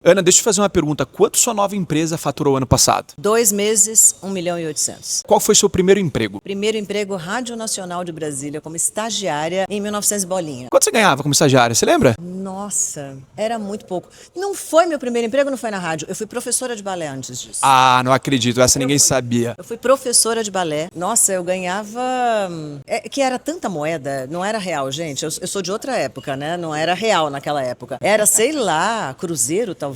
Ana, deixa eu fazer uma pergunta. Quanto sua nova empresa faturou ano passado? 2 meses, 1.800.000. Qual foi seu primeiro emprego? Primeiro emprego, Rádio Nacional de Brasília, como estagiária em 1900 bolinha. Quanto você ganhava como estagiária, você lembra? Nossa, era muito pouco. Não foi meu primeiro emprego, não foi na rádio. Eu fui professora de balé antes disso. Ah, não acredito, essa ninguém sabia. Eu fui professora de balé. Nossa, eu ganhava... que era tanta moeda, não era real, gente. Eu sou de outra época, né? Não era real naquela época. Era, sei lá, cruzeiro, talvez.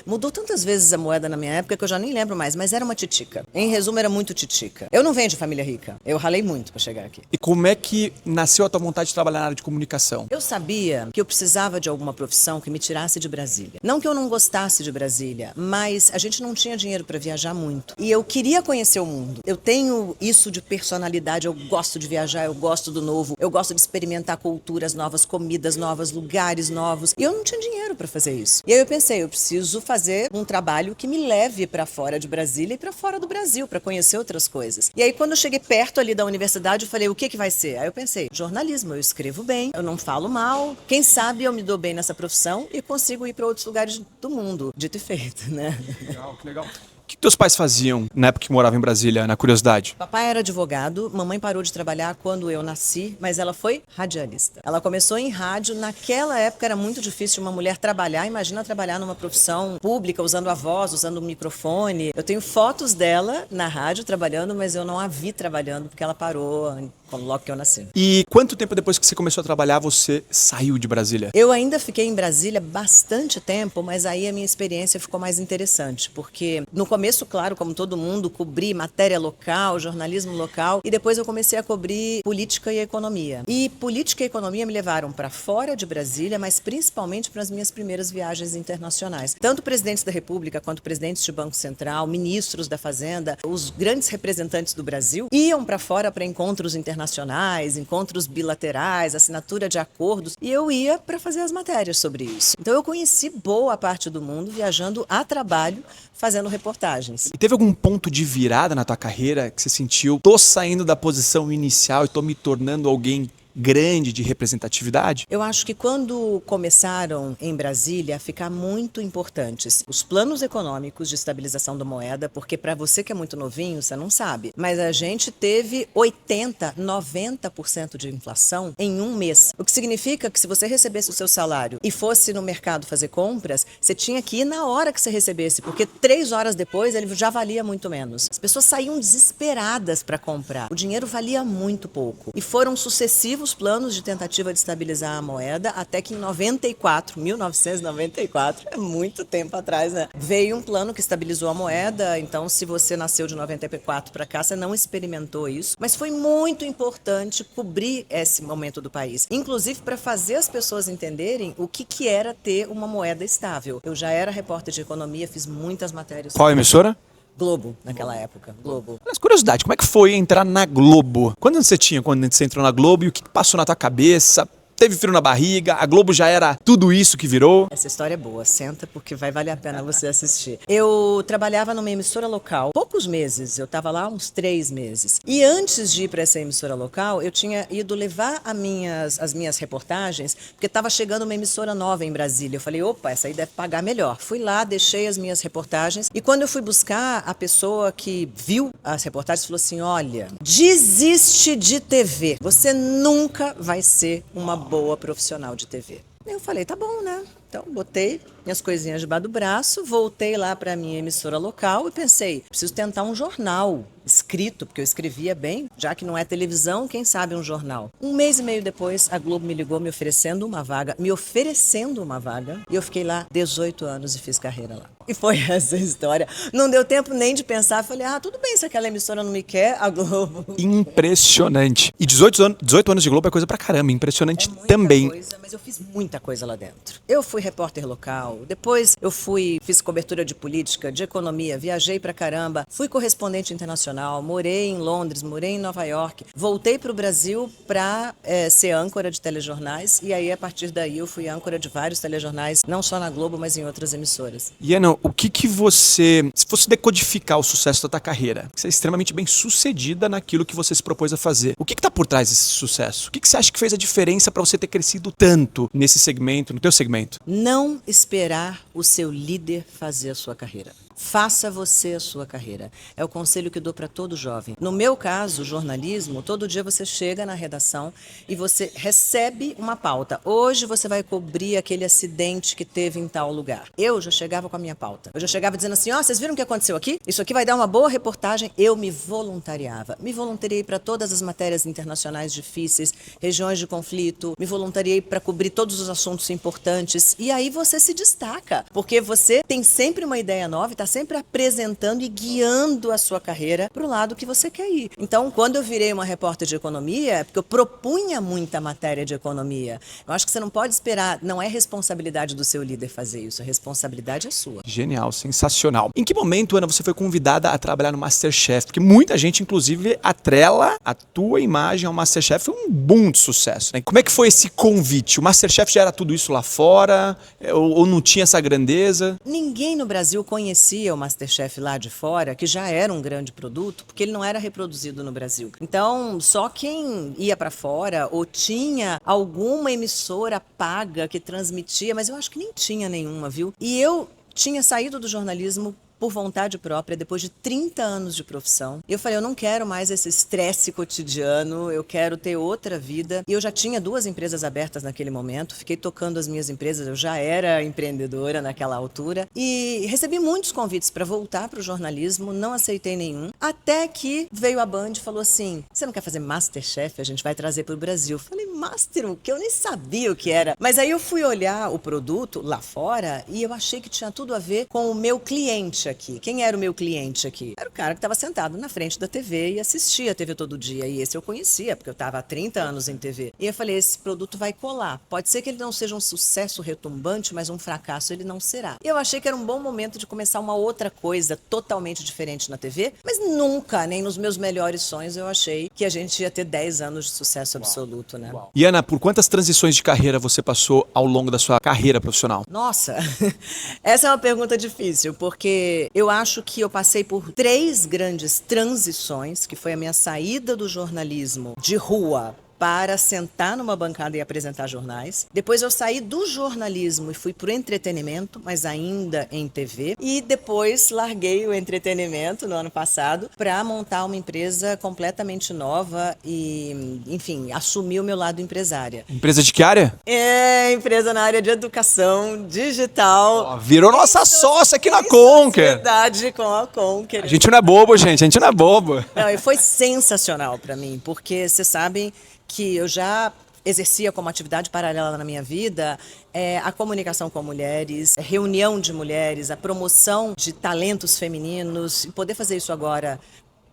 Mudou tantas vezes a moeda na minha época que eu já nem lembro mais, mas era uma titica. Em resumo, era muito titica. Eu não venho de família rica. Eu ralei muito pra chegar aqui. E como é que nasceu a tua vontade de trabalhar na área de comunicação? Eu sabia que eu precisava de alguma profissão que me tirasse de Brasília. Não que eu não gostasse de Brasília, mas a gente não tinha dinheiro para viajar muito. E eu queria conhecer o mundo. Eu tenho isso de personalidade, eu gosto de viajar, eu gosto do novo, eu gosto de experimentar culturas novas, comidas novas, lugares novos. E eu não tinha dinheiro para fazer isso. E aí eu pensei, eu preciso fazer um trabalho que me leve para fora de Brasília e para fora do Brasil, para conhecer outras coisas. E aí quando eu cheguei perto ali da universidade, eu falei, o que vai ser? Aí eu pensei, jornalismo, eu escrevo bem, eu não falo mal, quem sabe eu me dou bem nessa profissão e consigo ir para outros lugares do mundo, dito e feito, né? Legal, que legal. O que teus pais faziam na época que moravam em Brasília, na curiosidade? Papai era advogado, mamãe parou de trabalhar quando eu nasci, mas ela foi radialista. Ela começou em rádio, naquela época era muito difícil uma mulher trabalhar, imagina trabalhar numa profissão pública, usando a voz, usando o microfone. Eu tenho fotos dela na rádio trabalhando, mas eu não a vi trabalhando porque ela parou logo que eu nasci. E quanto tempo depois que você começou a trabalhar, você saiu de Brasília? Eu ainda fiquei em Brasília bastante tempo, mas aí a minha experiência ficou mais interessante, porque no começo, claro, como todo mundo, cobri matéria local, jornalismo local, e depois eu comecei a cobrir política e economia. E política e economia me levaram para fora de Brasília, mas principalmente para as minhas primeiras viagens internacionais. Tanto presidentes da República quanto presidentes de Banco Central, ministros da Fazenda, os grandes representantes do Brasil iam para fora para encontros internacionais, encontros bilaterais, assinatura de acordos, e eu ia para fazer as matérias sobre isso. Então eu conheci boa parte do mundo viajando a trabalho, fazendo reportagens. E teve algum ponto de virada na tua carreira que você sentiu, tô saindo da posição inicial e tô me tornando alguém grande de representatividade? Eu acho que quando começaram em Brasília a ficar muito importantes os planos econômicos de estabilização da moeda, porque para você que é muito novinho, você não sabe, mas a gente teve 80%, 90% de inflação em um mês. O que significa que se você recebesse o seu salário e fosse no mercado fazer compras, você tinha que ir na hora que você recebesse, porque 3 horas depois ele já valia muito menos. As pessoas saíam desesperadas para comprar. O dinheiro valia muito pouco. E foram sucessivos planos de tentativa de estabilizar a moeda, até que em 1994, é muito tempo atrás, né? Veio um plano que estabilizou a moeda, então se você nasceu de 94 para cá, você não experimentou isso, mas foi muito importante cobrir esse momento do país, inclusive para fazer as pessoas entenderem o que era ter uma moeda estável. Eu já era repórter de economia, fiz muitas matérias. Qual emissora? Globo, naquela época. Globo. Mas curiosidade, como é que foi entrar na Globo? Quando você tinha quando você entrou na Globo e o que passou na tua cabeça? Teve frio na barriga? A Globo já era tudo isso que virou? Essa história é boa, senta porque vai valer a pena você assistir. Eu trabalhava numa emissora local, poucos meses, eu estava lá uns 3 meses. E antes de ir para essa emissora local, eu tinha ido levar as minhas reportagens, porque estava chegando uma emissora nova em Brasília. Eu falei, opa, essa aí deve pagar melhor. Fui lá, deixei as minhas reportagens e quando eu fui buscar, a pessoa que viu as reportagens falou assim, olha, desiste de TV, você nunca vai ser uma boa profissional de TV. Eu falei, tá bom, né? Então, botei minhas coisinhas debaixo do braço, voltei lá para a minha emissora local e pensei, preciso tentar um jornal escrito, porque eu escrevia bem, já que não é televisão, quem sabe um jornal. 1 mês e meio depois, a Globo me ligou me oferecendo uma vaga, e eu fiquei lá 18 anos e fiz carreira lá. E foi essa história. Não deu tempo nem de pensar, falei, tudo bem, se aquela emissora não me quer, a Globo... Impressionante. E 18 anos de Globo é coisa pra caramba, impressionante também. Coisa, mas eu fiz muita coisa lá dentro. Eu fui repórter local, depois eu fiz cobertura de política, de economia, viajei pra caramba, fui correspondente internacional, morei em Londres, morei em Nova York, voltei para o Brasil para ser âncora de telejornais e aí a partir daí eu fui âncora de vários telejornais, não só na Globo, mas em outras emissoras. E Ana, o que você... Se fosse decodificar o sucesso da tua carreira, você é extremamente bem sucedida naquilo que você se propôs a fazer. O que tá por trás desse sucesso? O que você acha que fez a diferença para você ter crescido tanto nesse segmento, no teu segmento? Não esperar o seu líder fazer a sua carreira. Faça você a sua carreira. É o conselho que eu dou para todo jovem. No meu caso, jornalismo, todo dia você chega na redação e você recebe uma pauta. Hoje você vai cobrir aquele acidente que teve em tal lugar. Eu já chegava com a minha pauta. Eu já chegava dizendo assim, vocês viram o que aconteceu aqui? Isso aqui vai dar uma boa reportagem. Eu me voluntariava. Me voluntariei para todas as matérias internacionais difíceis, regiões de conflito. Me voluntariei para cobrir todos os assuntos importantes. E aí você se destaca, porque você tem sempre uma ideia nova e está sempre apresentando e guiando a sua carreira para o lado que você quer ir. Então, quando eu virei uma repórter de economia, é porque eu propunha muita matéria de economia. Eu acho que você não pode esperar, não é responsabilidade do seu líder fazer isso, a responsabilidade é sua. Genial, sensacional. Em que momento, Ana, você foi convidada a trabalhar no MasterChef? Porque muita gente, inclusive, atrela a tua imagem ao MasterChef. Foi um boom de sucesso, né? Como é que foi esse convite? O MasterChef já era tudo isso lá fora? Ou não tinha essa grandeza? Ninguém no Brasil conhecia o MasterChef lá de fora, que já era um grande produto, porque ele não era reproduzido no Brasil. Então, só quem ia para fora ou tinha alguma emissora paga que transmitia, mas eu acho que nem tinha nenhuma, viu? E eu tinha saído do jornalismo por vontade própria, depois de 30 anos de profissão. Eu falei, eu não quero mais esse estresse cotidiano, eu quero ter outra vida. E eu já tinha 2 empresas abertas naquele momento, fiquei tocando as minhas empresas, eu já era empreendedora naquela altura. E recebi muitos convites para voltar para o jornalismo, não aceitei nenhum. Até que veio a Band e falou assim, você não quer fazer MasterChef? A gente vai trazer para o Brasil. Eu falei, Master, o que? Eu nem sabia o que era. Mas aí eu fui olhar o produto lá fora e eu achei que tinha tudo a ver com o meu cliente aqui. Quem era o meu cliente aqui? Era o cara que estava sentado na frente da TV e assistia a TV todo dia. E esse eu conhecia, porque eu estava há 30 anos em TV. E eu falei, esse produto vai colar. Pode ser que ele não seja um sucesso retumbante, mas um fracasso ele não será. E eu achei que era um bom momento de começar uma outra coisa totalmente diferente na TV, mas nunca, nem nos meus melhores sonhos, eu achei que a gente ia ter 10 anos de sucesso absoluto, né? E Ana, por quantas transições de carreira você passou ao longo da sua carreira profissional? Nossa, essa é uma pergunta difícil, porque eu acho que eu passei por 3 grandes transições, que foi a minha saída do jornalismo de rua para sentar numa bancada e apresentar jornais. Depois eu saí do jornalismo e fui para o entretenimento, mas ainda em TV. E depois larguei o entretenimento no ano passado para montar uma empresa completamente nova e, enfim, assumir o meu lado empresária. Empresa de que área? É, empresa na área de educação digital. Virou nossa sócia aqui na Conquer. Verdade, com a Conquer. A gente não é bobo, gente, a gente não é bobo. Não, e foi sensacional para mim, porque vocês sabem que eu já exercia como atividade paralela na minha vida a comunicação com mulheres, a reunião de mulheres, a promoção de talentos femininos, e poder fazer isso agora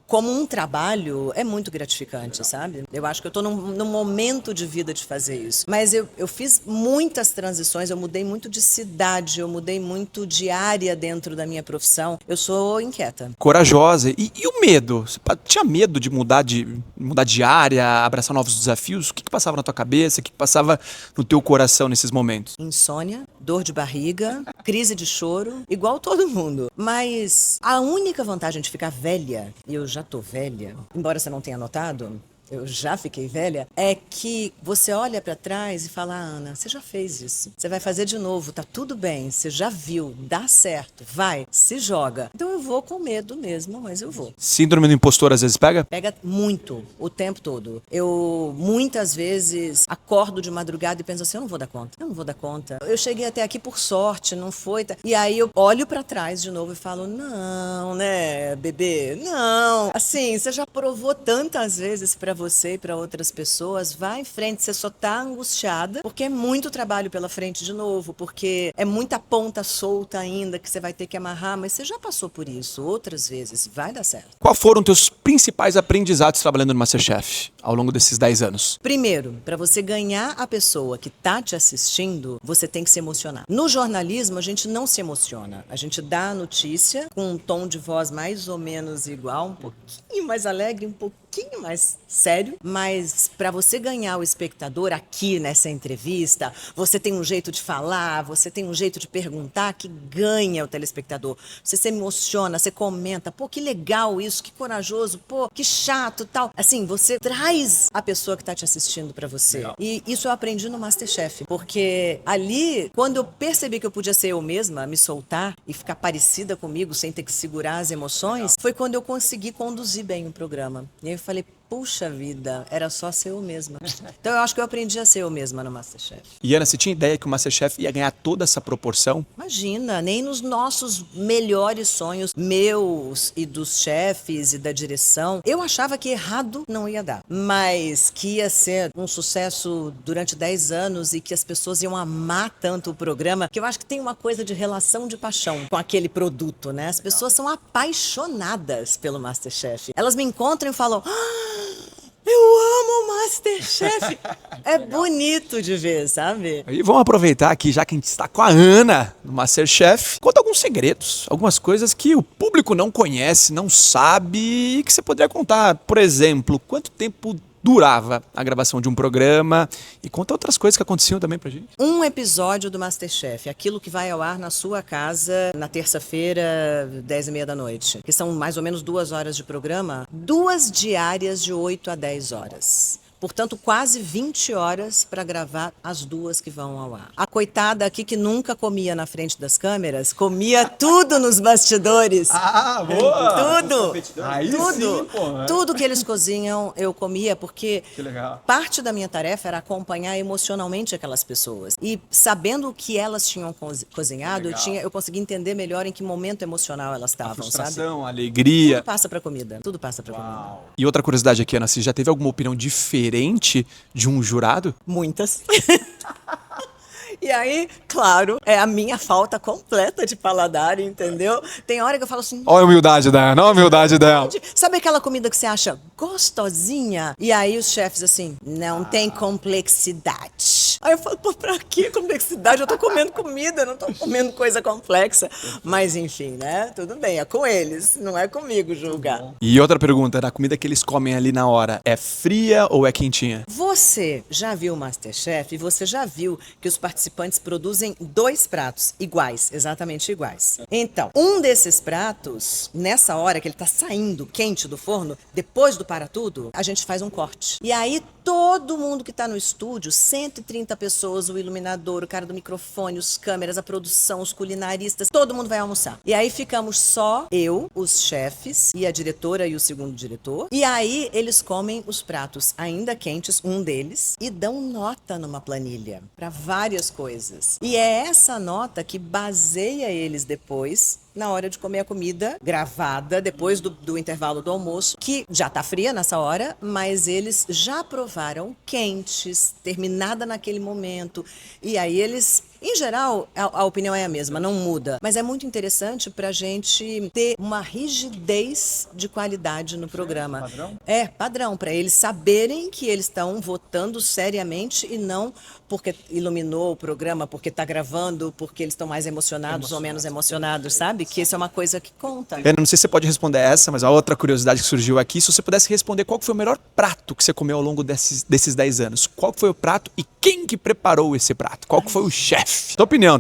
como um trabalho é muito gratificante, sabe? Eu acho que eu estou num momento de vida de fazer isso. Mas eu fiz muitas transições, eu mudei muito de cidade, eu mudei muito de área dentro da minha profissão. Eu sou inquieta. Corajosa. E o medo? Você tinha medo de mudar de área, abraçar novos desafios? O que passava na tua cabeça? O que passava no teu coração nesses momentos? Insônia, dor de barriga, crise de choro, igual todo mundo. Mas a única vantagem de ficar velha, e eu já tô velha, embora você não tenha notado, eu já fiquei velha, é que você olha pra trás e fala, Ana, você já fez isso. Você vai fazer de novo, tá tudo bem, você já viu, dá certo, vai, se joga. Então eu vou com medo mesmo, mas eu vou. Síndrome do impostor às vezes pega? Pega muito, o tempo todo. Eu muitas vezes acordo de madrugada e penso assim, eu não vou dar conta, eu não vou dar conta. Eu cheguei até aqui por sorte, não foi... E aí eu olho pra trás de novo e falo, não, né, bebê, não. Assim, você já provou tantas vezes pra você e para outras pessoas, vai em frente, você só tá angustiada, porque é muito trabalho pela frente de novo, porque é muita ponta solta ainda que você vai ter que amarrar, mas você já passou por isso outras vezes, vai dar certo. Quais foram teus principais aprendizados trabalhando no MasterChef ao longo desses 10 anos? Primeiro, para você ganhar a pessoa que tá te assistindo, você tem que se emocionar. No jornalismo, a gente não se emociona, a gente dá a notícia com um tom de voz mais ou menos igual, um pouquinho mais alegre, um pouquinho pouquinho mais sério, mas para você ganhar o espectador aqui nessa entrevista, você tem um jeito de falar, você tem um jeito de perguntar que ganha o telespectador. Você se emociona, você comenta, pô, que legal isso, que corajoso, pô, que chato, tal. Assim, você traz a pessoa que tá te assistindo para você. Legal. E isso eu aprendi no MasterChef, porque ali, quando eu percebi que eu podia ser eu mesma, me soltar e ficar parecida comigo sem ter que segurar as emoções, foi quando eu consegui conduzir bem o programa. E aí eu falei, puxa vida, era só ser eu mesma. Então eu acho que eu aprendi a ser eu mesma no MasterChef. E Ana, você tinha ideia que o MasterChef ia ganhar toda essa proporção? Imagina, nem nos nossos melhores sonhos, meus e dos chefes e da direção, eu achava que errado não ia dar, mas que ia ser um sucesso durante 10 anos e que as pessoas iam amar tanto o programa, que eu acho que tem uma coisa de relação de paixão com aquele produto, né? As pessoas são apaixonadas pelo MasterChef. Elas me encontram e falam... eu amo o MasterChef. É bonito de ver, sabe? E vamos aproveitar aqui, já que a gente está com a Ana no MasterChef, conta alguns segredos, algumas coisas que o público não conhece, não sabe e que você poderia contar. Por exemplo, quanto tempo durava a gravação de um programa e conta outras coisas que aconteciam também pra gente. Um episódio do MasterChef, aquilo que vai ao ar na sua casa na terça-feira, 10h30 da noite, que são mais ou menos 2 horas de programa, 2 diárias de 8 a 10 horas. Portanto, quase 20 horas para gravar as 2 que vão ao ar. A coitada aqui que nunca comia na frente das câmeras, comia tudo nos bastidores. Ah, boa! Tudo! Aí tudo! Sim, pô. Tudo que eles cozinham, eu comia, porque que legal. Parte da minha tarefa era acompanhar emocionalmente aquelas pessoas. E sabendo o que elas tinham cozinhado, eu consegui entender melhor em que momento emocional elas estavam, frustração, sabe? alegria. Tudo passa pra comida. Tudo passa pra comida. E outra curiosidade aqui, Ana, você já teve alguma opinião diferente de um jurado? Muitas. E aí, claro, é a minha falta completa de paladar, entendeu? Tem hora que eu falo assim... Olha a humildade dela, olha a humildade dela. Sabe aquela comida que você acha gostosinha? E aí os chefes assim, não tem complexidade. Aí eu falo, pô, pra que complexidade? Eu tô comendo comida, não tô comendo coisa complexa. Mas enfim, né? Tudo bem, é com eles, não é comigo julgar. E outra pergunta, a comida que eles comem ali na hora, é fria ou é quentinha? Você já viu o MasterChef e você já viu que os participantes produzem 2 pratos iguais, exatamente iguais. Então, um desses pratos, nessa hora que ele tá saindo quente do forno, depois do para tudo, a gente faz um corte. E aí todo mundo que tá no estúdio, 130 pessoas, o iluminador, o cara do microfone, os câmeras, a produção, os culinaristas, todo mundo vai almoçar. E aí ficamos só eu, os chefes e a diretora e o segundo diretor. E aí eles comem os pratos ainda quentes, um deles, e dão nota numa planilha para várias coisas. E é essa nota que baseia eles depois na hora de comer a comida gravada, depois do intervalo do almoço, que já tá fria nessa hora, mas eles já provaram quentes, terminada naquele momento. E aí eles, em geral, a opinião é a mesma, não muda. Mas é muito interessante pra gente ter uma rigidez de qualidade no programa. Padrão? É, padrão, pra eles saberem que eles estão votando seriamente e não porque iluminou o programa, porque tá gravando, porque eles estão mais emocionados ou menos emocionados, sabe? Que isso é uma coisa que conta. Ana, não sei se você pode responder essa, mas a outra curiosidade que surgiu aqui, se você pudesse responder qual foi o melhor prato que você comeu ao longo desses 10 anos. Qual foi o prato e quem que preparou esse prato? Qual que foi o chefe? Tua opinião.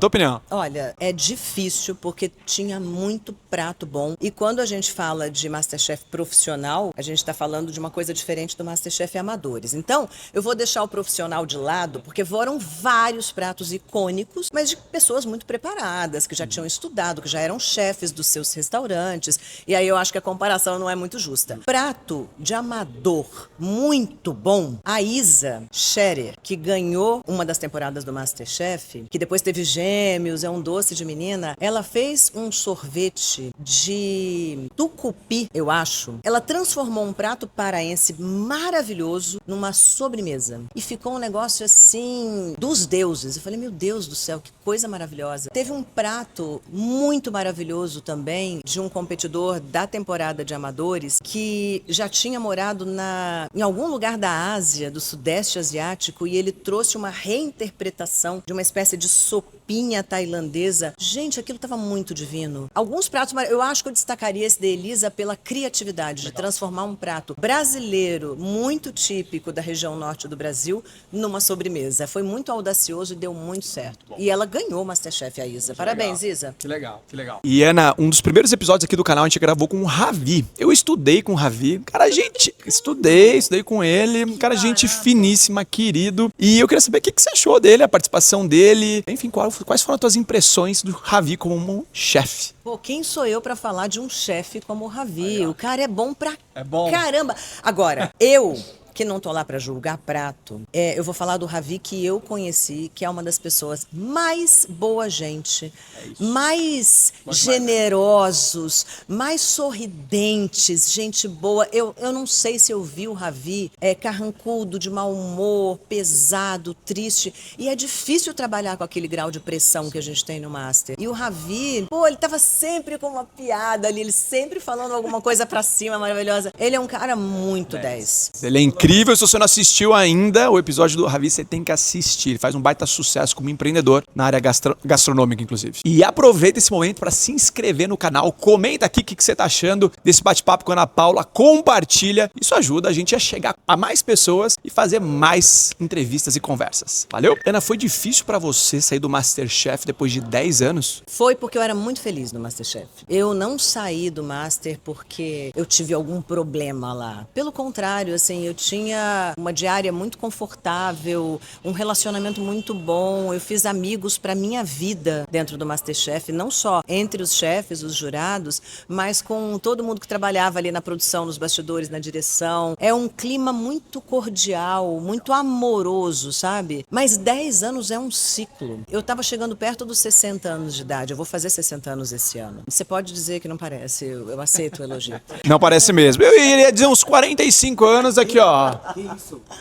Olha, é difícil porque tinha muito prato bom. E quando a gente fala de MasterChef profissional, a gente está falando de uma coisa diferente do MasterChef amadores. Então, eu vou deixar o profissional de lado, porque foram vários pratos icônicos, mas de pessoas muito preparadas, que já tinham estudado, que já eram chefes dos seus restaurantes. E aí eu acho que a comparação não é muito justa. Prato de amador muito bom, a Isa Scherer, que ganhou uma das temporadas do MasterChef, que depois teve Gêmeos, é um doce de menina, ela fez um sorvete de tucupi, eu acho. Ela transformou um prato paraense maravilhoso numa sobremesa. E ficou um negócio assim, dos deuses. Eu falei, meu Deus do céu, que coisa maravilhosa. Teve um prato muito maravilhoso também de um competidor da temporada de amadores que já tinha morado em algum lugar da Ásia, do Sudeste Asiático, e ele trouxe uma reinterpretação de uma espécie de sopinha tailandesa. Gente, aquilo estava muito divino. Alguns pratos, eu acho que eu destacaria esse da Elisa pela criatividade de transformar um prato brasileiro, muito típico da região norte do Brasil, numa sobremesa. Foi muito audacioso e deu muito certo. E ela ganhou o MasterChef, a Isa. Parabéns, Isa. Que legal, que legal. E Ana, um dos primeiros episódios aqui do canal a gente gravou com o Ravi. Eu estudei com o Ravi. Cara, estudei com ele. Cara, gente finíssima, querido. E eu queria saber o que você achou dele, a participação dele. Enfim, quais foram as tuas impressões do Ravi como chefe? Pô, quem sou eu pra falar de um chefe como o Ravi? O cara é bom pra bom. caramba. Agora, eu que não tô lá pra julgar prato, eu vou falar do Ravi que eu conheci, que é uma das pessoas mais boa gente, mais generosos, mais sorridentes, gente boa. Eu não sei se eu vi o Ravi carrancudo, de mau humor, pesado, triste. E é difícil trabalhar com aquele grau de pressão que a gente tem no Master. E o Ravi, pô, ele tava sempre com uma piada ali, ele sempre falando alguma coisa pra cima, maravilhosa. Ele é um cara muito 10. Ele é incrível. Se você não assistiu ainda o episódio do Ravi, você tem que assistir. Ele faz um baita sucesso como empreendedor na área gastronômica, inclusive. E aproveita esse momento para se inscrever no canal. Comenta aqui o que você tá achando desse bate-papo com a Ana Paula. Compartilha. Isso ajuda a gente a chegar a mais pessoas e fazer mais entrevistas e conversas. Valeu? Ana, foi difícil para você sair do MasterChef depois de 10 anos? Foi porque eu era muito feliz no MasterChef. Eu não saí do Master porque eu tive algum problema lá. Pelo contrário, assim, eu tinha uma diária muito confortável, um relacionamento muito bom. Eu fiz amigos para minha vida dentro do MasterChef, não só entre os chefes, os jurados, mas com todo mundo que trabalhava ali na produção, nos bastidores, na direção. É um clima muito cordial, muito amoroso, sabe? Mas 10 anos é um ciclo. Eu estava chegando perto dos 60 anos de idade. Eu vou fazer 60 anos esse ano. Você pode dizer que não parece, eu aceito o elogio. Não parece mesmo. Eu iria dizer uns 45 anos aqui, ó.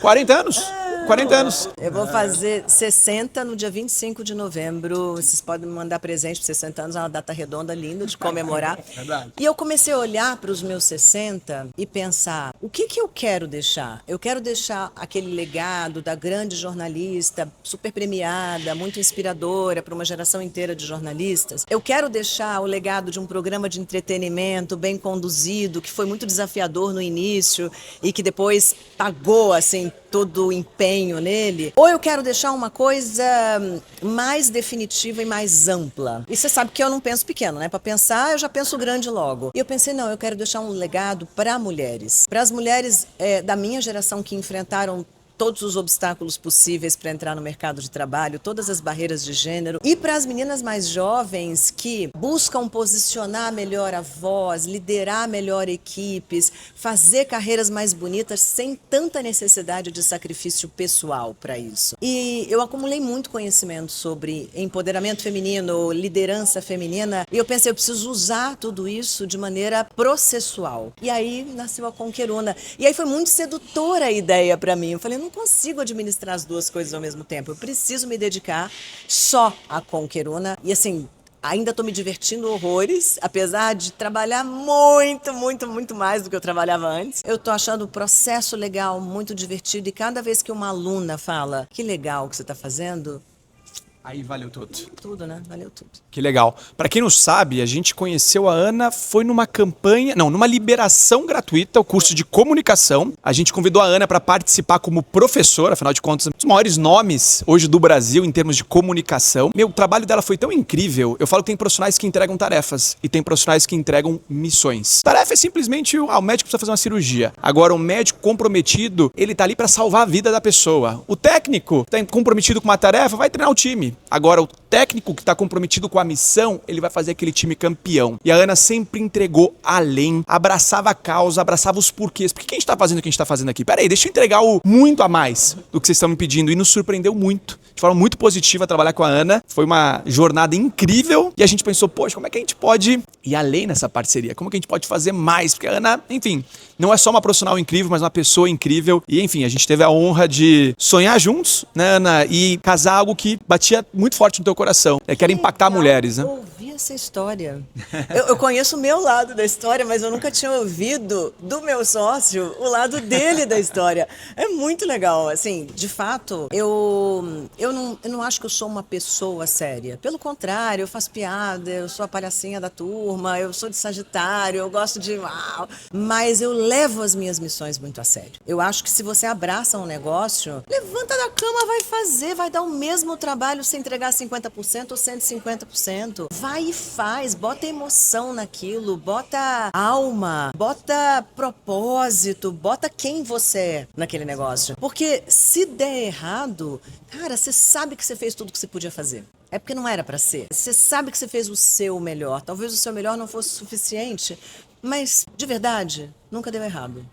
40 anos? 40 anos. Eu vou fazer 60 no dia 25 de novembro. Vocês podem me mandar presente para 60 anos, é uma data redonda, linda de comemorar. Verdade. E eu comecei a olhar para os meus 60 e pensar, o que eu quero deixar? Eu quero deixar aquele legado da grande jornalista, super premiada, muito inspiradora para uma geração inteira de jornalistas. Eu quero deixar o legado de um programa de entretenimento bem conduzido, que foi muito desafiador no início e que depois pagou, assim, todo o empenho nele, ou eu quero deixar uma coisa mais definitiva e mais ampla. E você sabe que eu não penso pequeno, né? Para pensar, eu já penso grande logo. E eu pensei, não, eu quero deixar um legado para mulheres. Para as mulheres da minha geração que enfrentaram todos os obstáculos possíveis para entrar no mercado de trabalho, todas as barreiras de gênero. E para as meninas mais jovens que buscam posicionar melhor a voz, liderar melhor equipes, fazer carreiras mais bonitas sem tanta necessidade de sacrifício pessoal para isso. E eu acumulei muito conhecimento sobre empoderamento feminino, liderança feminina, e eu pensei, eu preciso usar tudo isso de maneira processual. E aí nasceu a Conqueruna. E aí foi muito sedutora a ideia para mim. Eu falei, não consigo administrar as duas coisas ao mesmo tempo. Eu preciso me dedicar só à Conqueruna. E assim, ainda estou me divertindo horrores, apesar de trabalhar muito, muito, muito mais do que eu trabalhava antes. Eu estou achando o processo legal, muito divertido. E cada vez que uma aluna fala, que legal que você está fazendo, aí valeu tudo. tudo, né? Valeu tudo. Que legal. Pra quem não sabe, a gente conheceu a Ana, foi numa campanha, não, numa liberação gratuita, o curso de comunicação. A gente convidou a Ana para participar como professora, afinal de contas, um dos maiores nomes hoje do Brasil em termos de comunicação. Meu, o trabalho dela foi tão incrível. Eu falo que tem profissionais que entregam tarefas e tem profissionais que entregam missões. Tarefa é simplesmente o médico precisa fazer uma cirurgia. Agora, o médico comprometido, ele tá ali para salvar a vida da pessoa. O técnico tá comprometido com uma tarefa, vai treinar o time. Agora, o técnico que está comprometido com a missão, ele vai fazer aquele time campeão. E a Ana sempre entregou além, abraçava a causa, abraçava os porquês. Por que a gente está fazendo o que a gente está fazendo aqui? Peraí, deixa eu entregar o muito a mais do que vocês estão me pedindo. E nos surpreendeu muito. De forma muito positiva trabalhar com a Ana. Foi uma jornada incrível. E a gente pensou, poxa, como é que a gente pode ir além nessa parceria? Como que a gente pode fazer mais? Porque a Ana, enfim, não é só uma profissional incrível, mas uma pessoa incrível. E enfim, a gente teve a honra de sonhar juntos, né, Ana? E casar algo que batia muito forte no teu coração. Que era impactar mulheres, né? Ouvir essa história. Eu conheço o meu lado da história, mas eu nunca tinha ouvido do meu sócio o lado dele da história. É muito legal, assim, de fato, eu não acho que eu sou uma pessoa séria. Pelo contrário, eu faço piada, eu sou a palhacinha da turma, eu sou de Sagitário, eu gosto de... Uau, mas eu levo as minhas missões muito a sério. Eu acho que se você abraça um negócio, levanta da cama, vai fazer, vai dar o mesmo trabalho se entregar 50% ou 150%. Vai e faz, bota emoção naquilo, bota alma, bota propósito, bota quem você é naquele negócio. Porque se der errado, cara, você sabe que você fez tudo que você podia fazer. É porque não era pra ser. Você sabe que você fez o seu melhor. Talvez o seu melhor não fosse suficiente, mas de verdade, nunca deu errado.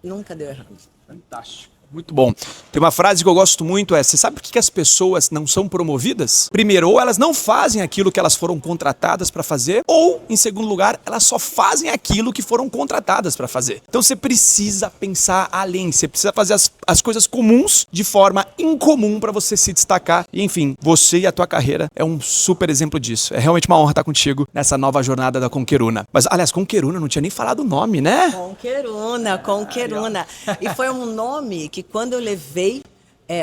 Nunca deu errado. Fantástico. Muito bom. Tem uma frase que eu gosto muito, você sabe por que as pessoas não são promovidas? Primeiro, ou elas não fazem aquilo que elas foram contratadas para fazer, ou, em segundo lugar, elas só fazem aquilo que foram contratadas para fazer. Então você precisa pensar além, você precisa fazer as coisas comuns de forma incomum para você se destacar. E, enfim, você e a tua carreira é um super exemplo disso. É realmente uma honra estar contigo nessa nova jornada da Conqueruna. Mas, aliás, Conqueruna, não tinha nem falado o nome, né? Conqueruna. E foi um nome que quando eu levei,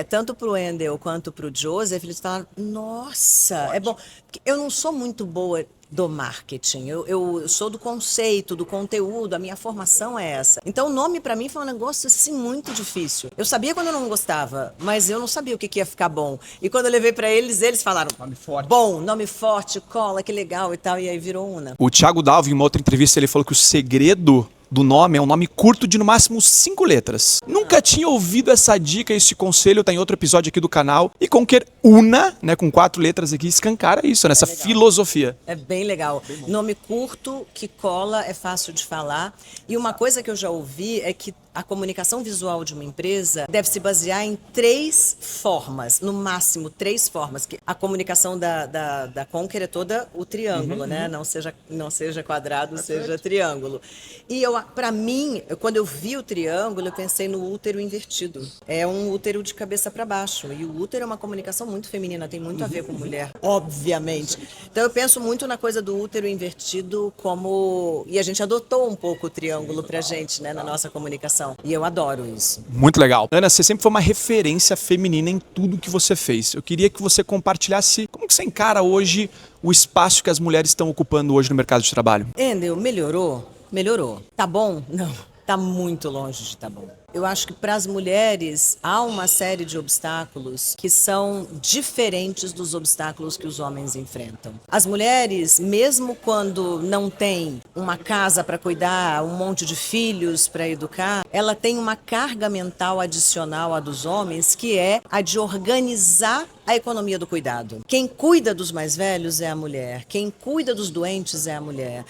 tanto para o Wendel quanto para o Joseph, eles falaram, nossa, é bom. Porque eu não sou muito boa do marketing, eu sou do conceito, do conteúdo, a minha formação é essa. Então o nome para mim foi um negócio assim muito difícil. Eu sabia quando eu não gostava, mas eu não sabia o que ia ficar bom. E quando eu levei para eles falaram, nome forte. Bom, nome forte, cola, que legal e tal, e aí virou Una. O Thiago Dalvi, em uma outra entrevista, ele falou que o segredo do nome é um nome curto de no máximo 5 letras. Nunca tinha ouvido essa dica, esse conselho, tá em outro episódio aqui do canal. E Conqueruna, né, com 4 letras aqui, escancara isso, nessa filosofia. É bem legal. Nome curto, que cola, é fácil de falar. E uma coisa que eu já ouvi é que a comunicação visual de uma empresa deve se basear em 3 formas, no máximo 3 formas. Que a comunicação da Conquer é toda o triângulo, né? Não seja quadrado, seja triângulo. E para mim, quando eu vi o triângulo, eu pensei no útero invertido. É um útero de cabeça para baixo. E o útero é uma comunicação muito feminina, tem muito a ver com mulher, obviamente. Então eu penso muito na coisa do útero invertido como... E a gente adotou um pouco o triângulo pra gente, né, na nossa comunicação. E eu adoro isso. Muito legal. Ana, você sempre foi uma referência feminina em tudo que você fez. Eu queria que você compartilhasse como que você encara hoje o espaço que as mulheres estão ocupando hoje no mercado de trabalho. Wendel, melhorou? Melhorou. Tá bom? Não. Tá muito longe de estar bom. Eu acho que para as mulheres há uma série de obstáculos que são diferentes dos obstáculos que os homens enfrentam. As mulheres, mesmo quando não têm uma casa para cuidar, um monte de filhos para educar, ela tem uma carga mental adicional à dos homens, que é a de organizar a economia do cuidado. Quem cuida dos mais velhos é a mulher, quem cuida dos doentes é a mulher,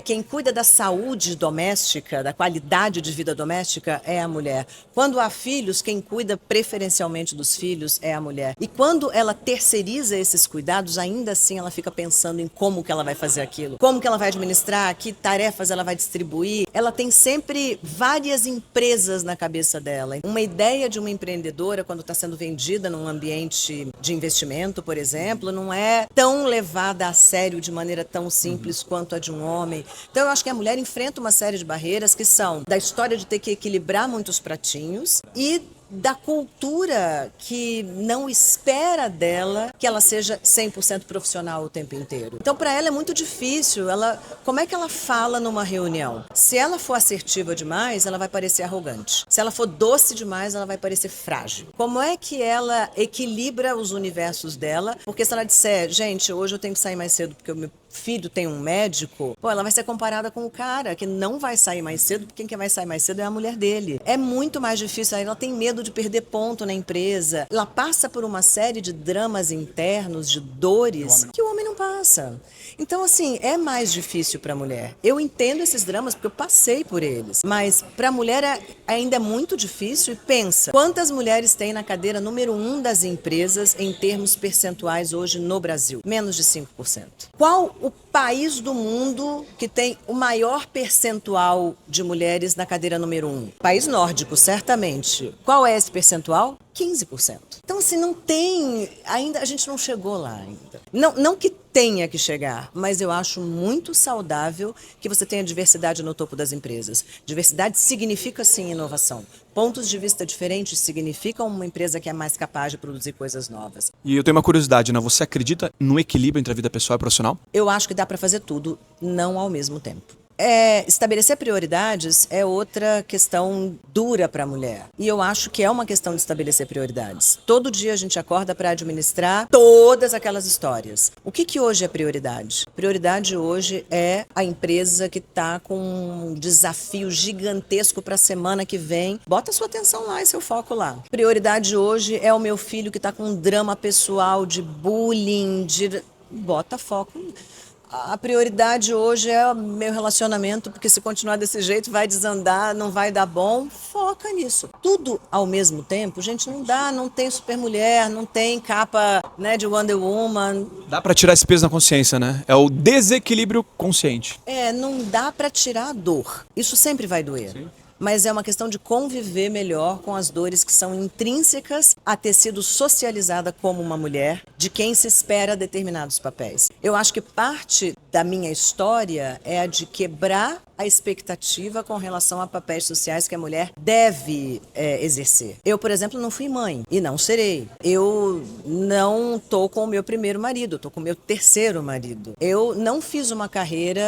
quem cuida da saúde doméstica, da qualidade de vida doméstica é a mulher. Quando há filhos, quem cuida preferencialmente dos filhos é a mulher. E quando ela terceiriza esses cuidados, ainda assim ela fica pensando em como que ela vai fazer aquilo, como que ela vai administrar, que tarefas ela vai distribuir. Ela tem sempre várias empresas na cabeça dela. Uma ideia de uma empreendedora, quando está sendo vendida num ambiente de investimento, por exemplo, não é tão levada a sério de maneira tão simples quanto a de um homem. Então eu acho que a mulher enfrenta uma série de barreiras que são da história de ter que equilibrar muitos pratinhos e da cultura que não espera dela que ela seja 100% profissional o tempo inteiro. Então, para ela é muito difícil. Como é que ela fala numa reunião? Se ela for assertiva demais, ela vai parecer arrogante. Se ela for doce demais, ela vai parecer frágil. Como é que ela equilibra os universos dela? Porque se ela disser, gente, hoje eu tenho que sair mais cedo porque o meu filho tem um médico, ela vai ser comparada com o cara que não vai sair mais cedo, porque quem vai sair mais cedo é a mulher dele. É muito mais difícil, aí ela tem medo de perder ponto na empresa. Ela passa por uma série de dramas internos, de dores, que o homem não passa. Então, assim, é mais difícil para a mulher. Eu entendo esses dramas porque eu passei por eles, mas para a mulher ainda é muito difícil. E pensa, quantas mulheres tem na cadeira número 1 das empresas em termos percentuais hoje no Brasil? Menos de 5%. Qual o país do mundo que tem o maior percentual de mulheres na cadeira número 1? País nórdico, certamente. Qual é esse percentual? 15%. Então, assim, não tem... Ainda a gente não chegou lá ainda. Não que tenha que chegar, mas eu acho muito saudável que você tenha diversidade no topo das empresas. Diversidade significa, sim, inovação. Pontos de vista diferentes significam uma empresa que é mais capaz de produzir coisas novas. E eu tenho uma curiosidade, né? Você acredita no equilíbrio entre a vida pessoal e profissional? Eu acho que dá para fazer tudo, não ao mesmo tempo. Estabelecer prioridades é outra questão dura para a mulher. E eu acho que é uma questão de estabelecer prioridades. Todo dia a gente acorda para administrar todas aquelas histórias. O que hoje é prioridade? Prioridade hoje é a empresa que está com um desafio gigantesco para a semana que vem. Bota sua atenção lá e seu foco lá. Prioridade hoje é o meu filho que está com um drama pessoal de bullying, bota foco. A prioridade hoje é o meu relacionamento, porque se continuar desse jeito vai desandar, não vai dar bom. Foca nisso. Tudo ao mesmo tempo, gente, não dá, não tem Supermulher, não tem capa, né, de Wonder Woman. Dá pra tirar esse peso na consciência, né? É o desequilíbrio consciente. Não dá para tirar a dor. Isso sempre vai doer. Sim. Mas é uma questão de conviver melhor com as dores que são intrínsecas a ter sido socializada como uma mulher, de quem se espera determinados papéis. Eu acho que parte da minha história é a de quebrar a expectativa com relação a papéis sociais que a mulher deve exercer. Eu, por exemplo, não fui mãe e não serei. Eu não estou com o meu primeiro marido, estou com o meu terceiro marido. Eu não fiz uma carreira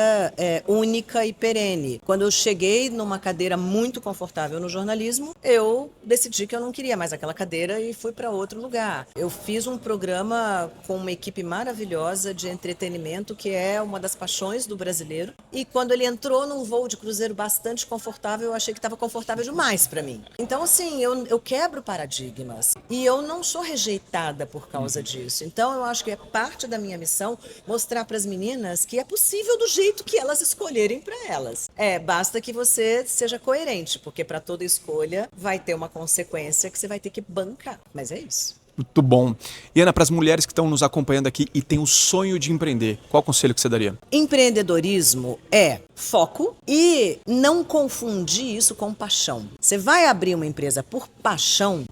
única e perene. Quando eu cheguei numa cadeira muito confortável no jornalismo, eu decidi que eu não queria mais aquela cadeira e fui para outro lugar. Eu fiz um programa com uma equipe maravilhosa de entretenimento, que é uma das paixões do brasileiro. E quando ele entrou num voo de cruzeiro bastante confortável, eu achei que estava confortável demais para mim. Então, assim, eu quebro paradigmas. E eu não sou rejeitada por causa disso. Então, eu acho que é parte da minha missão mostrar para as meninas que é possível do jeito que elas escolherem para elas. Basta que você seja coerente, porque para toda escolha vai ter uma consequência que você vai ter que bancar. Mas é isso. Muito bom. E Ana, para as mulheres que estão nos acompanhando aqui e têm o sonho de empreender, qual conselho que você daria? Empreendedorismo é foco e não confundir isso com paixão. Você vai abrir uma empresa por paixão,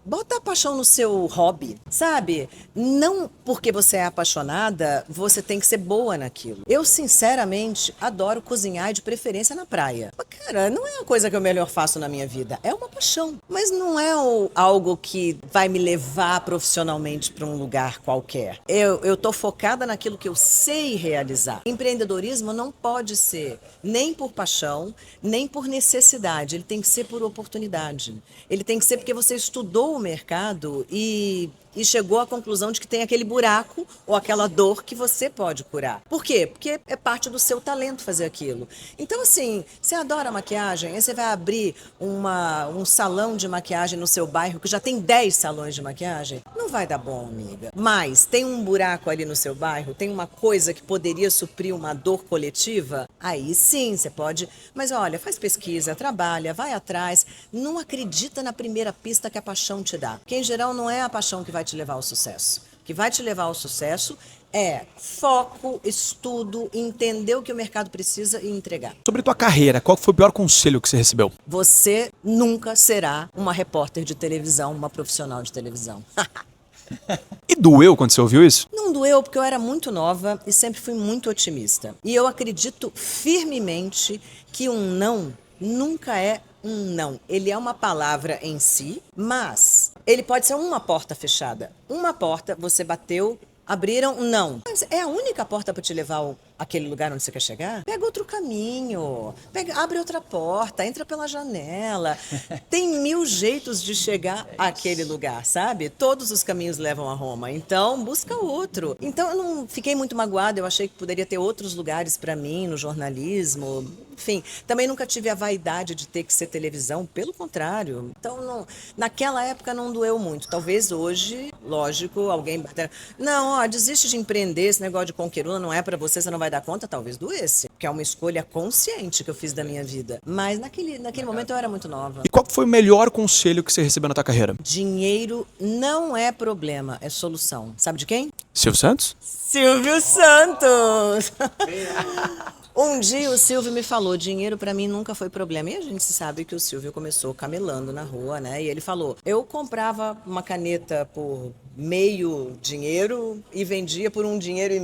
bota a paixão no seu hobby, sabe? Não porque você é apaixonada, você tem que ser boa naquilo. Eu, sinceramente, adoro cozinhar e de preferência na praia. Mas, cara, não é a coisa que eu melhor faço na minha vida. É uma paixão. Mas não é algo que vai me levar profissionalmente para um lugar qualquer. Eu tô focada naquilo que eu sei realizar. Empreendedorismo não pode ser nem por paixão, nem por necessidade. Ele tem que ser por oportunidade. Ele tem que ser porque você estudou o mercado e chegou à conclusão de que tem aquele buraco ou aquela dor que você pode curar. Por quê? Porque é parte do seu talento fazer aquilo. Então, assim, você adora maquiagem, aí você vai abrir um salão de maquiagem no seu bairro que já tem 10 salões de maquiagem. Não vai dar bom, amiga. Mas tem um buraco ali no seu bairro, tem uma coisa que poderia suprir uma dor coletiva, aí sim você pode. Mas olha, faz pesquisa, trabalha, vai atrás, não acredita na primeira pista que a paixão te dá. Porque em geral não é a paixão que vai te levar ao sucesso. O que vai te levar ao sucesso é foco, estudo, entender o que o mercado precisa e entregar. Sobre tua carreira, qual foi o pior conselho que você recebeu? Você nunca será uma repórter de televisão, uma profissional de televisão. E doeu quando você ouviu isso? Não doeu, porque eu era muito nova e sempre fui muito otimista. E eu acredito firmemente que um não nunca é um não. Ele é uma palavra em si, mas ele pode ser uma porta fechada. Uma porta, você bateu, abriram, não. Mas é a única porta para te levar àquele lugar onde você quer chegar? Pega outro caminho, abre outra porta, entra pela janela. Tem 1000 jeitos de chegar àquele lugar, sabe? Todos os caminhos levam a Roma, então busca outro. Então eu não fiquei muito magoada, eu achei que poderia ter outros lugares para mim no jornalismo. Enfim, também nunca tive a vaidade de ter que ser televisão, pelo contrário. Então, naquela época não doeu muito. Talvez hoje, lógico, alguém bater. Não, desiste de empreender, esse negócio de conqueruna não é para você, você não vai dar conta, talvez doesse. Porque é uma escolha consciente que eu fiz da minha vida. Mas naquele momento eu era muito nova. E qual foi o melhor conselho que você recebeu na tua carreira? Dinheiro não é problema, é solução. Sabe de quem? Silvio Santos? Silvio Santos! Um dia o Silvio me falou, dinheiro pra mim nunca foi problema. E a gente sabe que o Silvio começou camelando na rua, né? E ele falou, eu comprava uma caneta por meio dinheiro e vendia por 1,5 dinheiro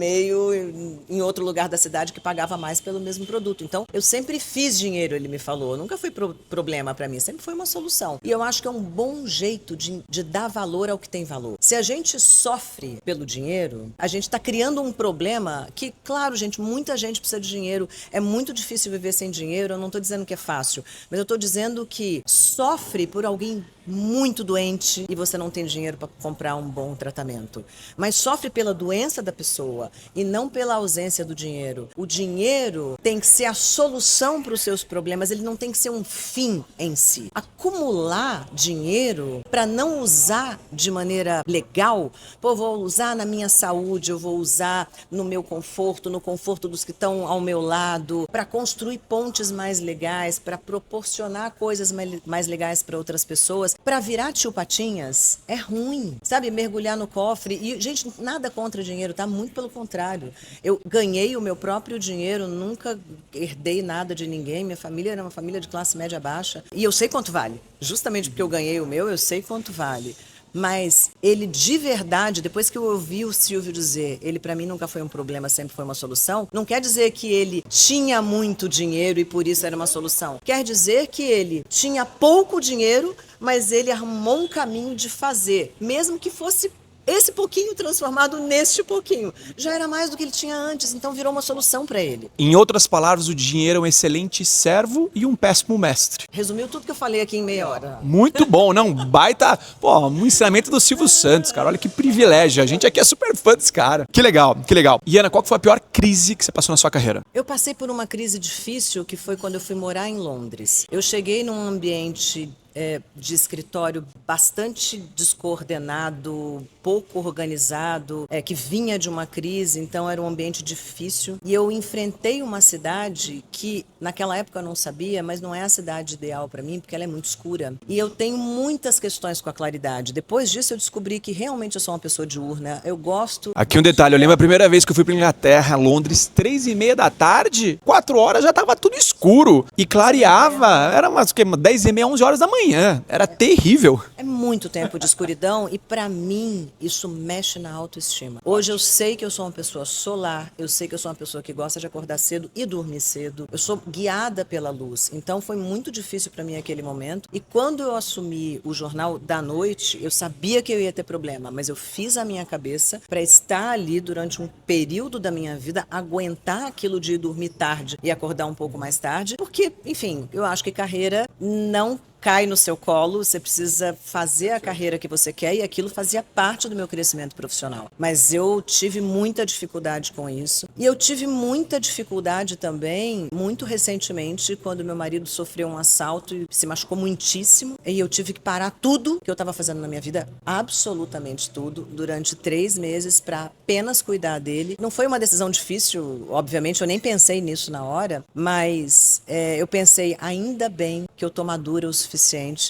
em outro lugar da cidade que pagava mais pelo mesmo produto. Então, eu sempre fiz dinheiro, ele me falou. Nunca foi problema para mim, sempre foi uma solução. E eu acho que é um bom jeito de dar valor ao que tem valor. Se a gente sofre pelo dinheiro, a gente está criando um problema que, claro, gente, muita gente precisa de dinheiro. É muito difícil viver sem dinheiro. Eu não estou dizendo que é fácil, mas eu estou dizendo que sofre por alguém muito doente e você não tem dinheiro para comprar um bom tratamento. Mas sofre pela doença da pessoa e não pela ausência do dinheiro. O dinheiro tem que ser a solução para os seus problemas, ele não tem que ser um fim em si. Acumular dinheiro para não usar de maneira legal, pô, vou usar na minha saúde, eu vou usar no meu conforto, no conforto dos que estão ao meu lado, para construir pontes mais legais, para proporcionar coisas mais legais para outras pessoas. Para virar tio Patinhas é ruim, sabe? Mergulhar no cofre. E, gente, nada contra dinheiro, tá? Muito pelo contrário. Eu ganhei o meu próprio dinheiro, nunca herdei nada de ninguém. Minha família era uma família de classe média baixa. E eu sei quanto vale. Justamente porque eu ganhei o meu, eu sei quanto vale. Mas ele de verdade, depois que eu ouvi o Silvio dizer, ele para mim nunca foi um problema, sempre foi uma solução, não quer dizer que ele tinha muito dinheiro e por isso era uma solução. Quer dizer que ele tinha pouco dinheiro, mas ele arrumou um caminho de fazer, mesmo que fosse esse pouquinho transformado neste pouquinho. Já era mais do que ele tinha antes, então virou uma solução para ele. Em outras palavras, o dinheiro é um excelente servo e um péssimo mestre. Resumiu tudo que eu falei aqui em meia hora. Muito bom, não? Baita, pô, um ensinamento do Silvio Santos, cara. Olha que privilégio. A gente aqui é super fã desse cara. Que legal, que legal. E Ana, qual foi a pior crise que você passou na sua carreira? Eu passei por uma crise difícil que foi quando eu fui morar em Londres. Eu cheguei num ambiente de escritório bastante descoordenado, pouco organizado, que vinha de uma crise, então era um ambiente difícil. E eu enfrentei uma cidade que, naquela época eu não sabia, mas não é a cidade ideal para mim, porque ela é muito escura. E eu tenho muitas questões com a claridade. Depois disso eu descobri que realmente eu sou uma pessoa diurna. Eu gosto... Aqui um detalhe, eu lembro a primeira vez que eu fui para Inglaterra, Londres, 3h30 da tarde, 4 horas já tava tudo escuro. E clareava, era umas 10h30, 11 horas da manhã. Era terrível. É muito tempo de escuridão e para mim isso mexe na autoestima. Hoje eu sei que eu sou uma pessoa solar, eu sei que eu sou uma pessoa que gosta de acordar cedo e dormir cedo. Eu sou guiada pela luz. Então foi muito difícil para mim aquele momento. E quando eu assumi o Jornal da Noite, eu sabia que eu ia ter problema, mas eu fiz a minha cabeça para estar ali durante um período da minha vida, aguentar aquilo de ir dormir tarde e acordar um pouco mais tarde, porque, enfim, eu acho que carreira não cai no seu colo, você precisa fazer a carreira que você quer e aquilo fazia parte do meu crescimento profissional. Mas eu tive muita dificuldade com isso. E eu tive muita dificuldade também, muito recentemente, quando meu marido sofreu um assalto e se machucou muitíssimo. E eu tive que parar tudo que eu estava fazendo na minha vida, absolutamente tudo, durante 3 meses para apenas cuidar dele. Não foi uma decisão difícil, obviamente, eu nem pensei nisso na hora, mas eu pensei, ainda bem que eu tô madura o suficiente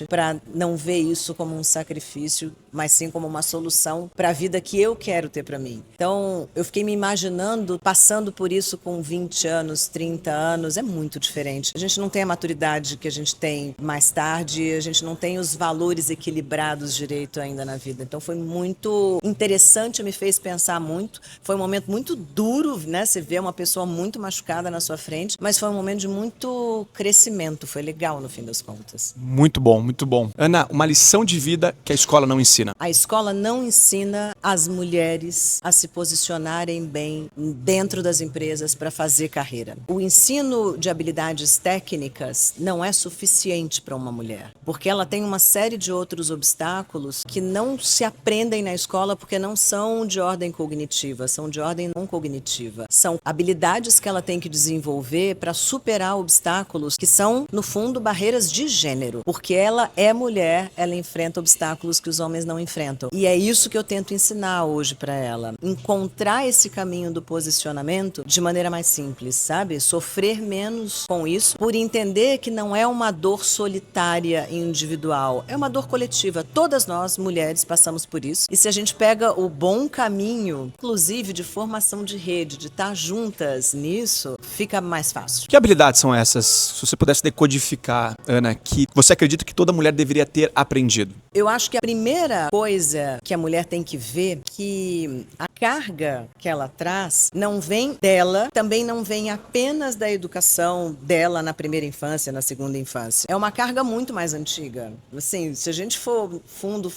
para não ver isso como um sacrifício, mas sim como uma solução para a vida que eu quero ter para mim. Então, eu fiquei me imaginando passando por isso com 20 anos, 30 anos, é muito diferente. A gente não tem a maturidade que a gente tem mais tarde, a gente não tem os valores equilibrados direito ainda na vida. Então, foi muito interessante, me fez pensar muito. Foi um momento muito duro, né? Você vê uma pessoa muito machucada na sua frente, mas foi um momento de muito crescimento, foi legal no fim das contas. Muito bom, muito bom. Ana, uma lição de vida que a escola não ensina. A escola não ensina as mulheres a se posicionarem bem dentro das empresas para fazer carreira. O ensino de habilidades técnicas não é suficiente para uma mulher, porque ela tem uma série de outros obstáculos que não se aprendem na escola porque não são de ordem cognitiva, são de ordem não cognitiva. São habilidades que ela tem que desenvolver para superar obstáculos que são, no fundo, barreiras de gênero, porque ela é mulher, ela enfrenta obstáculos que os homens não enfrentam. E é isso que eu tento ensinar hoje para ela. Encontrar esse caminho do posicionamento de maneira mais simples, sabe? Sofrer menos com isso, por entender que não é uma dor solitária e individual, é uma dor coletiva. Todas nós, mulheres, passamos por isso. E se a gente pega o bom caminho, inclusive de formação de rede, de estar juntas nisso, fica mais fácil. Que habilidades são essas, se você pudesse decodificar, Ana, que você acredita que toda mulher deveria ter aprendido? Eu acho que a primeira coisa que a mulher tem que ver é que a carga que ela traz não vem dela, também não vem apenas da educação dela na primeira infância, na segunda infância. É uma carga muito mais antiga. Assim, se a gente for fundo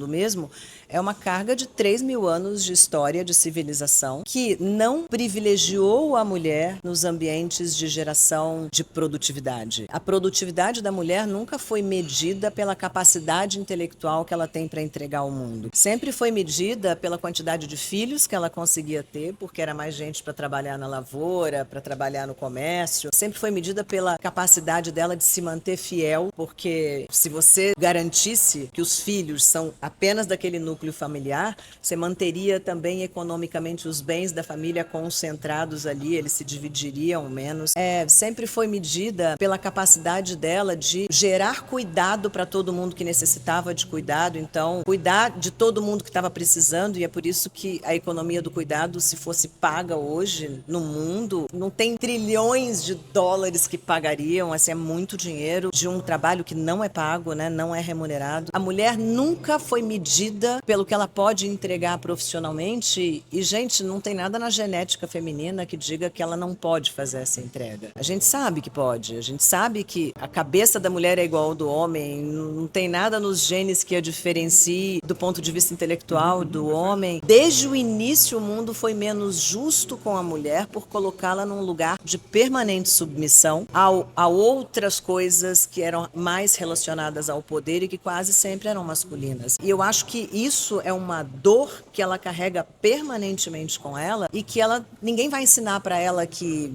mesmo, é uma carga de 3.000 anos de história, de civilização, que não privilegiou a mulher nos ambientes de geração de produtividade. A produtividade da mulher nunca foi medida pela capacidade intelectual que ela tem para entregar ao mundo. Sempre foi medida pela quantidade de filhos que ela conseguia ter, porque era mais gente para trabalhar na lavoura, para trabalhar no comércio. Sempre foi medida pela capacidade dela de se manter fiel, porque se você garantisse que os filhos são apenas daquele núcleo familiar, você manteria também economicamente os bens da família concentrados ali, eles se dividiriam menos. Sempre foi medida pela capacidade dela de gerar cuidado para todo mundo que necessitava de cuidado, então cuidar de todo mundo que estava precisando, e é por isso que a economia do cuidado, se fosse paga hoje no mundo, não tem trilhões de dólares que pagariam, assim, é muito dinheiro de um trabalho que não é pago, né, não é remunerado. A mulher nunca foi medida pelo que ela pode entregar profissionalmente e, gente, não tem nada na genética feminina que diga que ela não pode fazer essa entrega. A gente sabe que pode, a gente sabe que a cabeça da mulher é igual ao do homem, não tem nada nos genes que a diferencie do ponto de vista intelectual do homem. Desde o início, o mundo foi menos justo com a mulher por colocá-la num lugar de permanente submissão a outras coisas que eram mais relacionadas ao poder e que quase sempre eram masculinas. E eu acho que isso é uma dor que ela carrega permanentemente com ela e que ninguém vai ensinar para ela que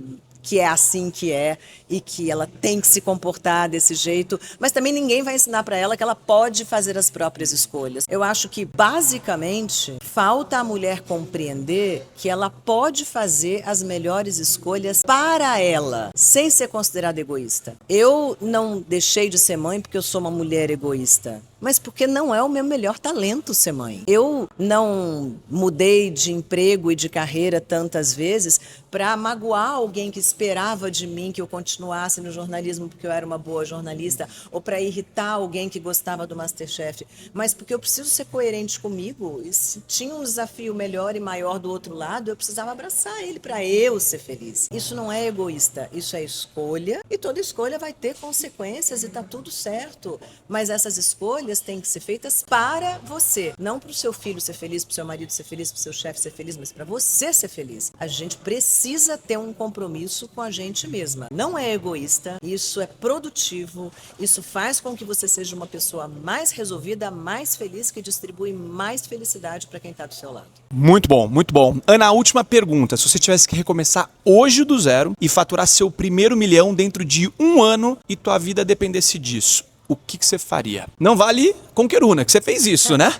é assim que é e que ela tem que se comportar desse jeito, mas também ninguém vai ensinar para ela que ela pode fazer as próprias escolhas. Eu acho que, basicamente, falta a mulher compreender que ela pode fazer as melhores escolhas para ela, sem ser considerada egoísta. Eu não deixei de ser mãe porque eu sou uma mulher egoísta, mas porque não é o meu melhor talento ser mãe. Eu não mudei de emprego e de carreira tantas vezes para magoar alguém que esperava de mim que eu continuasse no jornalismo porque eu era uma boa jornalista, ou para irritar alguém que gostava do MasterChef, mas porque eu preciso ser coerente comigo. E se tinha um desafio melhor e maior do outro lado, eu precisava abraçar ele para eu ser feliz. Isso não é egoísta, isso é escolha, e toda escolha vai ter consequências e tá tudo certo. Mas essas escolhas têm que ser feitas para você, não para o seu filho ser feliz, para o seu marido ser feliz, para o seu chefe ser feliz, mas para você ser feliz. A gente precisa ter um compromisso com a gente mesma. Não é egoísta, isso é produtivo, isso faz com que você seja uma pessoa mais resolvida, mais feliz, que distribui mais felicidade para quem está do seu lado. Muito bom, muito bom. Ana, a última pergunta. Se você tivesse que recomeçar hoje do zero e faturar seu primeiro milhão dentro de 1 ano e tua vida dependesse disso, o que você faria? Não vale Conqueruna, que você fez isso, né?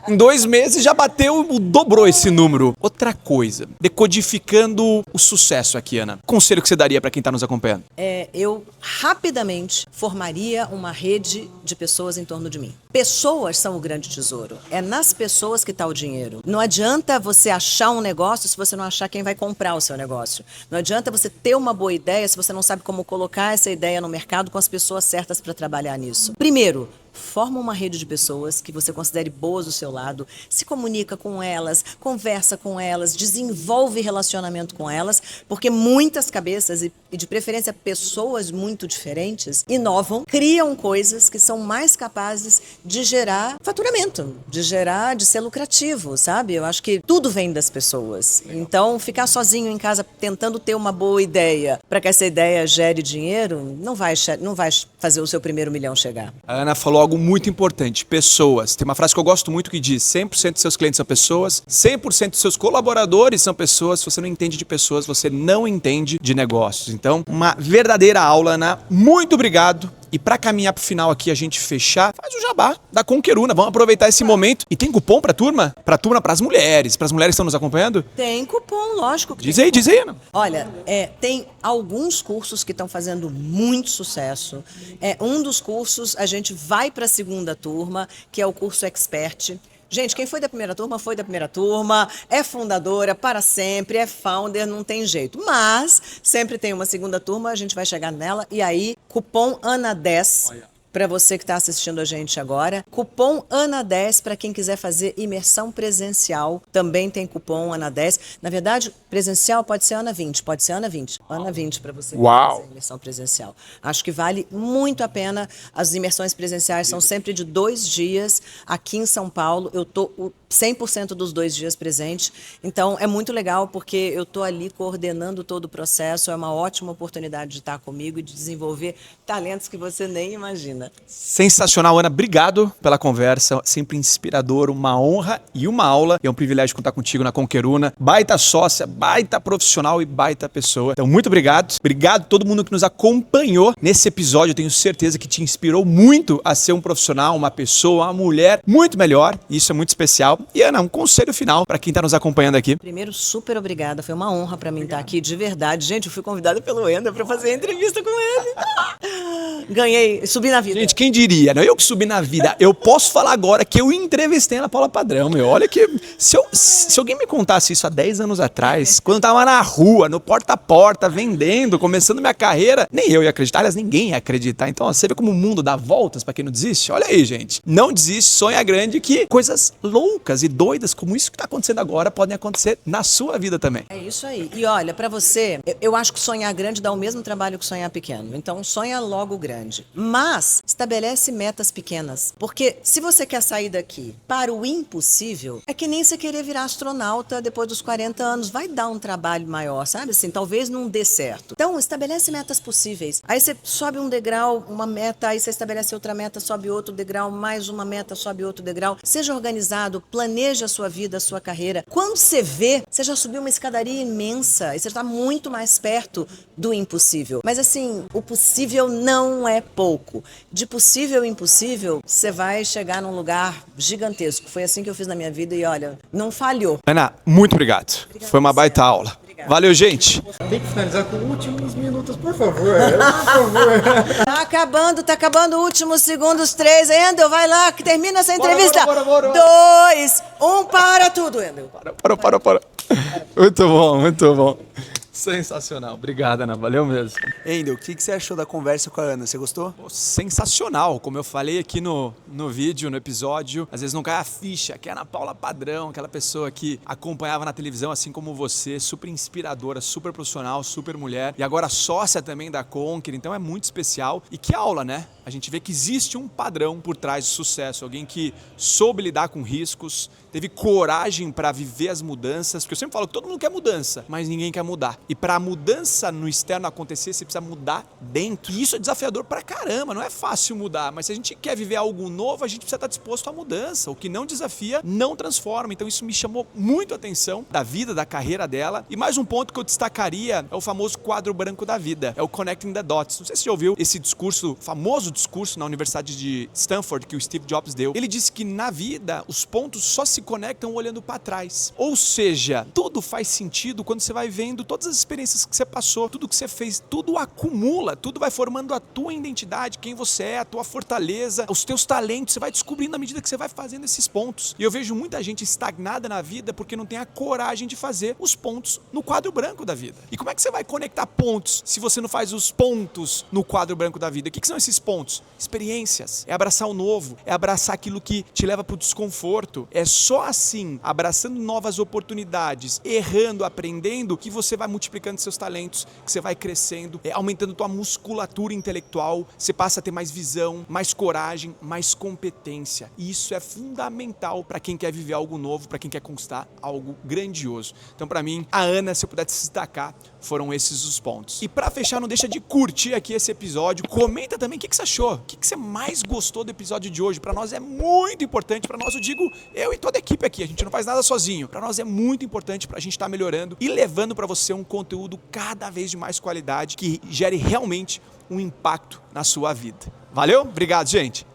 Em 2 meses já dobrou esse número. Outra coisa, decodificando o sucesso aqui, Ana. Conselho que você daria para quem tá nos acompanhando? Eu rapidamente formaria uma rede de pessoas em torno de mim. Pessoas são o grande tesouro. É nas pessoas que está o dinheiro. Não adianta você achar um negócio se você não achar quem vai comprar o seu negócio. Não adianta você ter uma boa ideia se você não sabe como colocar essa ideia no mercado com as pessoas certas para trabalhar nisso. Primeiro, forma uma rede de pessoas que você considere boas do seu lado, se comunica com elas, conversa com elas, desenvolve relacionamento com elas, porque muitas cabeças, e de preferência pessoas muito diferentes, inovam, criam coisas que são mais capazes de gerar faturamento, de ser lucrativo, sabe? Eu acho que tudo vem das pessoas. Então, ficar sozinho em casa tentando ter uma boa ideia para que essa ideia gere dinheiro, não vai fazer o seu primeiro milhão chegar. A Ana falou algo muito importante, pessoas. Tem uma frase que eu gosto muito que diz: 100% dos seus clientes são pessoas, 100% dos seus colaboradores são pessoas. Se você não entende de pessoas, você não entende de negócios. Então, uma verdadeira aula, Ana. Muito obrigado. E para caminhar pro final aqui, a gente fechar, faz o jabá da Conqueruna. Vamos aproveitar esse momento. E tem cupom pra turma? Pra turma, pras mulheres. Pras mulheres que estão nos acompanhando? Tem cupom, lógico. Diz aí, Ana. Olha, tem alguns cursos que estão fazendo muito sucesso. Um dos cursos, a gente vai para a segunda turma, que é o curso Expert. Gente, quem foi da primeira turma, é fundadora para sempre, é founder, não tem jeito. Mas sempre tem uma segunda turma, a gente vai chegar nela e aí, cupom ANA10 para você que está assistindo a gente agora. Cupom ANA10 para quem quiser fazer imersão presencial. Também tem cupom ANA10. Na verdade, presencial pode ser ANA20, pode ser ANA20. ANA20 para você Uau. fazer imersão presencial. Acho que vale muito a pena. As imersões presenciais são sempre de 2 dias. Aqui em São Paulo, eu estou 100% dos 2 dias presente. Então, é muito legal porque eu estou ali coordenando todo o processo. É uma ótima oportunidade de estar comigo e de desenvolver talentos que você nem imagina. Sensacional, Ana. Obrigado pela conversa. Sempre inspirador, uma honra e uma aula. E é um privilégio contar contigo na Conqueruna. Baita sócia, baita profissional e baita pessoa. Então, muito obrigado. Obrigado a todo mundo que nos acompanhou nesse episódio. Eu tenho certeza que te inspirou muito a ser um profissional, uma pessoa, uma mulher muito melhor. Isso é muito especial. E, Ana, um conselho final para quem está nos acompanhando aqui. Primeiro, super obrigada. Foi uma honra para mim estar aqui, de verdade. Gente, eu fui convidada pelo Wendel para fazer a entrevista com ele. Ganhei, subi na vida. Gente, quem diria? Não, eu que subi na vida. Eu posso falar agora que eu entrevistei a Ana Paula Padrão, meu. Olha que... Se alguém me contasse isso há 10 anos atrás, quando eu tava na rua, no porta a porta, vendendo, começando minha carreira, nem eu ia acreditar. Aliás, ninguém ia acreditar. Então, ó, você vê como o mundo dá voltas para quem não desiste? Olha aí, gente. Não desiste, sonha grande, que coisas loucas e doidas como isso que tá acontecendo agora podem acontecer na sua vida também. É isso aí. E olha, para você, eu acho que sonhar grande dá o mesmo trabalho que sonhar pequeno. Então, sonha logo grande. Mas estabelece metas pequenas. Porque se você quer sair daqui para o impossível, é que nem você querer virar astronauta depois dos 40 anos. Vai dar um trabalho maior, sabe? Assim, talvez não dê certo. Então, estabelece metas possíveis. Aí você sobe um degrau, uma meta, aí você estabelece outra meta, sobe outro degrau, mais uma meta, sobe outro degrau. Seja organizado, planeje a sua vida, a sua carreira. Quando você vê, você já subiu uma escadaria imensa e você está muito mais perto do impossível. Mas assim, o possível não é pouco. De possível e impossível, você vai chegar num lugar gigantesco. Foi assim que eu fiz na minha vida e olha, não falhou. Ana, muito obrigado. Foi uma baita aula. Valeu, gente. Tem que finalizar com últimos minutos, por favor. Por favor. Tá acabando, últimos segundos, 3. Wendel, vai lá, que termina essa entrevista. Bora. 2, 1, para tudo, Wendel. Para. Muito bom. Sensacional. Obrigado, Ana. Valeu mesmo. Wendel, o que você achou da conversa com a Ana? Você gostou? Pô, sensacional. Como eu falei aqui no vídeo, no episódio, às vezes não cai a ficha, que é a Ana Paula Padrão, aquela pessoa que acompanhava na televisão, assim como você, super inspiradora, super profissional, super mulher, e agora sócia também da Conquer, então é muito especial. E que aula, né? A gente vê que existe um padrão por trás do sucesso, alguém que soube lidar com riscos, teve coragem para viver as mudanças, porque eu sempre falo que todo mundo quer mudança, mas ninguém quer mudar. E para a mudança no externo acontecer, você precisa mudar dentro. E isso é desafiador pra caramba, não é fácil mudar, mas se a gente quer viver algo novo, a gente precisa estar disposto à mudança. O que não desafia, não transforma. Então isso me chamou muito a atenção da vida, da carreira dela. E mais um ponto que eu destacaria é o famoso quadro branco da vida, é o Connecting the Dots. Não sei se você já ouviu esse discurso, famoso discurso na Universidade de Stanford que o Steve Jobs deu. Ele disse que na vida os pontos só se conectam olhando para trás. Ou seja, tudo faz sentido quando você vai vendo todas as experiências que você passou, tudo que você fez, tudo acumula, tudo vai formando a tua identidade, quem você é, a tua fortaleza, os teus talentos, você vai descobrindo à medida que você vai fazendo esses pontos. E eu vejo muita gente estagnada na vida porque não tem a coragem de fazer os pontos no quadro branco da vida. E como é que você vai conectar pontos se você não faz os pontos no quadro branco da vida? O que são esses pontos? Experiências. É abraçar o novo, é abraçar aquilo que te leva para o desconforto. É só assim, abraçando novas oportunidades, errando, aprendendo, que você vai multiplicando seus talentos, que você vai crescendo, aumentando tua musculatura intelectual, você passa a ter mais visão, mais coragem, mais competência. E isso é fundamental para quem quer viver algo novo, para quem quer conquistar algo grandioso. Então, para mim, a Ana, se eu pudesse destacar, foram esses os pontos. E para fechar, não deixa de curtir aqui esse episódio. Comenta também o que você achou, o que você mais gostou do episódio de hoje. Para nós é muito importante, para nós eu digo, eu e toda a equipe aqui, a gente não faz nada sozinho. Para nós é muito importante para a gente estar melhorando e levando para você um conteúdo cada vez de mais qualidade que gere realmente um impacto na sua vida. Valeu? Obrigado, gente!